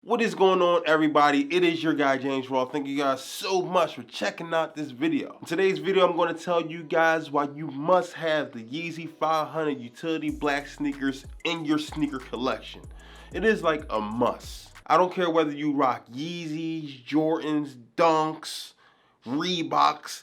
What is going on, everybody? It is your guy James Raw. Thank you guys so much for checking out this video. In today's video, I'm going to tell you guys why you must have the Yeezy 500 utility black sneakers in your sneaker collection. It is like a must. I don't care whether you rock Yeezys, Jordans, Dunks, Reeboks,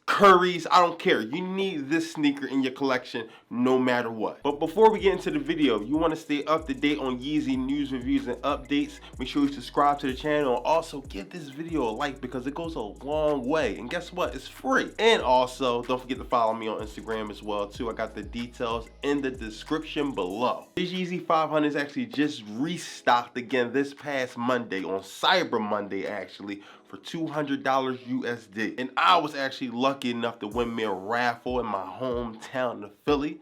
Curry's, I don't care. You need this sneaker in your collection no matter what. But before we get into the video, if you want to stay up to date on Yeezy news, reviews, and updates, make sure you subscribe to the channel and also give this video a like because it goes a long way. And guess what? It's free. And also, don't forget to follow me on Instagram as well too. I got the details in the description below. This Yeezy 500 is actually just restocked again this past Monday, on Cyber Monday actually, for $200 USD. And I was actually lucky enough to win me a raffle in my hometown of Philly.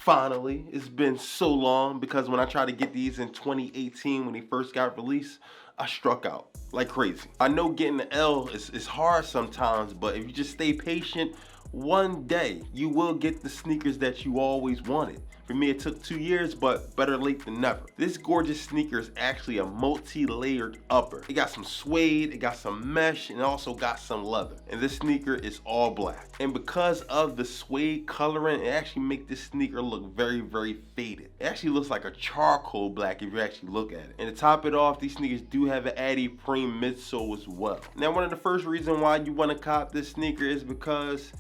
Finally, it's been so long because when I tried to get these in 2018 when they first got released, I struck out like crazy. I know getting the L is hard sometimes, but if you just stay patient, one day you will get the sneakers that you always wanted. For me, it took 2 years, but better late than never. This gorgeous sneaker is actually a multi-layered upper. It got some suede, it got some mesh, and it also got some leather. And this sneaker is all black. And because of the suede coloring, it actually makes this sneaker look very, very faded. It actually looks like a charcoal black if you actually look at it. And to top it off, these sneakers do have an Adiprene midsole as well. Now, one of the first reasons why you want to cop this sneaker is because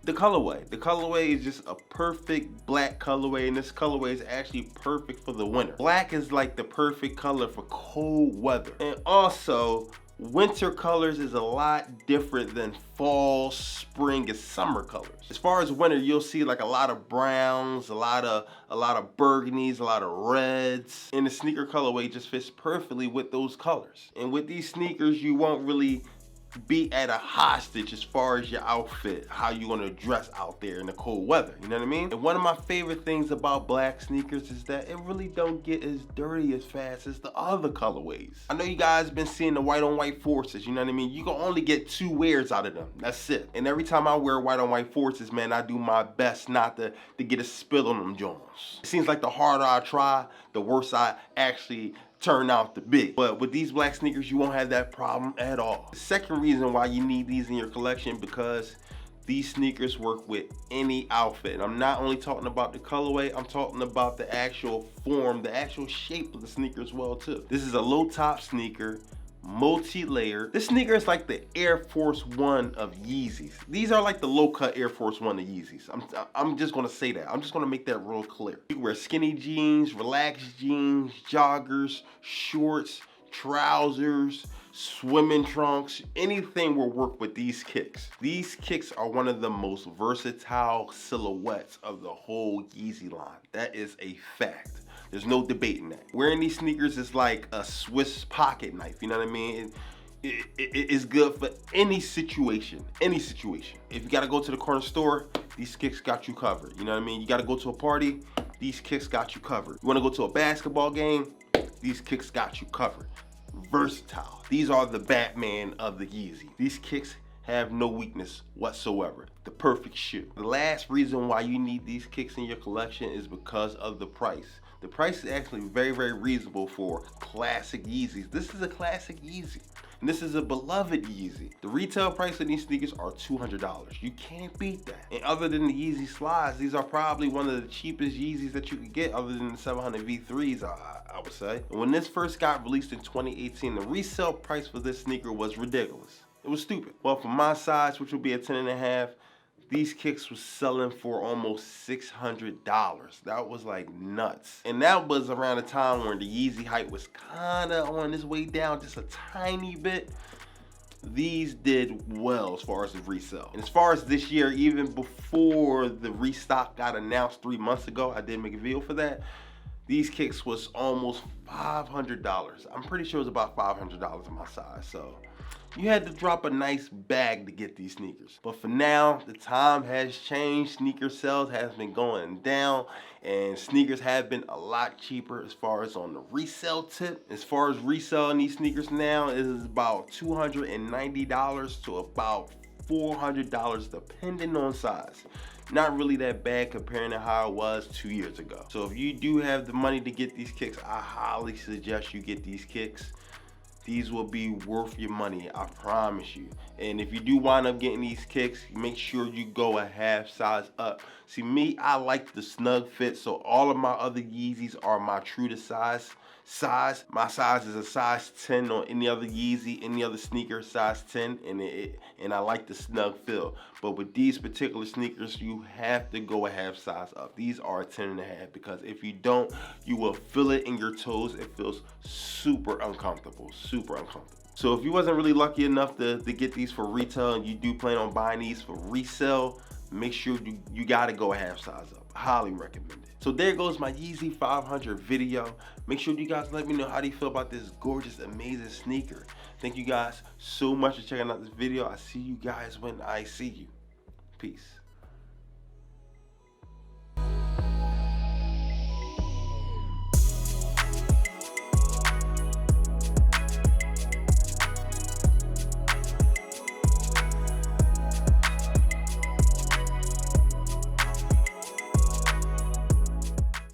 the colorway. The colorway is just a perfect black colorway, and this colorway is actually perfect for the winter. Black is like the perfect color for cold weather. And also, winter colors is a lot different than fall, spring, and summer colors. As far as winter, you'll see like a lot of browns, a lot of burgundies, a lot of reds, and the sneaker colorway just fits perfectly with those colors. And with these sneakers, you won't really be at a hostage as far as your outfit, how you want to dress out there in the cold weather, you know what I mean? And one of my favorite things about black sneakers is that it really don't get as dirty as fast as the other colorways. I know you guys been seeing the white on white forces, you know what I mean? You can only get 2 wears out of them, that's it. And every time I wear white on white forces, man, I do my best not to get a spill on them joints. It seems like the harder I try, the worse I actually turn out to be. But with these black sneakers, you won't have that problem at all. The second reason why you need these in your collection, because these sneakers work with any outfit. And I'm not only talking about the colorway, I'm talking about the actual form, the actual shape of the sneaker as well too. This is a low top sneaker, multi-layer. This sneaker is like the Air Force One of Yeezys. These are like the low-cut Air Force One of Yeezys. I'm just gonna say that. I'm just gonna make that real clear. You can wear skinny jeans, relaxed jeans, joggers, shorts, trousers, swimming trunks, anything will work with these kicks. These kicks are one of the most versatile silhouettes of the whole Yeezy line. That is a fact. There's no debating that. Wearing these sneakers is like a Swiss pocket knife, you know what I mean? It's good for any situation, any situation. If you gotta go to the corner store, these kicks got you covered, you know what I mean? You gotta go to a party, these kicks got you covered. You wanna go to a basketball game, these kicks got you covered. Versatile. These are the Batman of the Yeezy. These kicks have no weakness whatsoever. The perfect shoe. The last reason why you need these kicks in your collection is because of the price. The price is actually very, very reasonable for classic Yeezys. This is a classic Yeezy. And this is a beloved Yeezy. The retail price of these sneakers are $200. You can't beat that. And other than the Yeezy slides, these are probably one of the cheapest Yeezys that you could get other than the 700 V3s, I would say. And when this first got released in 2018, the resale price for this sneaker was ridiculous. It was stupid. Well, for my size, which would be a 10.5, these kicks was selling for almost $600. That was like nuts. And that was around the time when the Yeezy hype was kinda on its way down just a tiny bit. These did well as far as the resale. And as far as this year, even before the restock got announced 3 months ago, I did make a video for that. These kicks was almost $500. I'm pretty sure it was about $500 in my size, so you had to drop a nice bag to get these sneakers. But for now, the time has changed. Sneaker sales has been going down, and sneakers have been a lot cheaper as far as on the resale tip. As far as reselling these sneakers now, it is about $290 to about $400 depending on size. not really that bad comparing to how it was 2 years ago. So if you do have the money to get these kicks, I highly suggest you get these kicks. These will be worth your money, I promise you. And if you do wind up getting these kicks, make sure you go a half size up. See me, I like the snug fit, so all of my other Yeezys are my true to size. My size is a size 10 on any other Yeezy, any other sneaker, size 10, and I like the snug feel. But with these particular sneakers, you have to go a half size up. These are a 10 and a half, because if you don't, you will feel it in your toes. It feels super uncomfortable, super uncomfortable. So if you wasn't really lucky enough to get these for retail and you do plan on buying these for resale, make sure you gotta go a half size up. I highly recommend it. So there goes my Yeezy 500 video. Make sure you guys let me know how do you feel about this gorgeous, amazing sneaker. Thank you guys so much for checking out this video. I see you guys when I see you. Peace.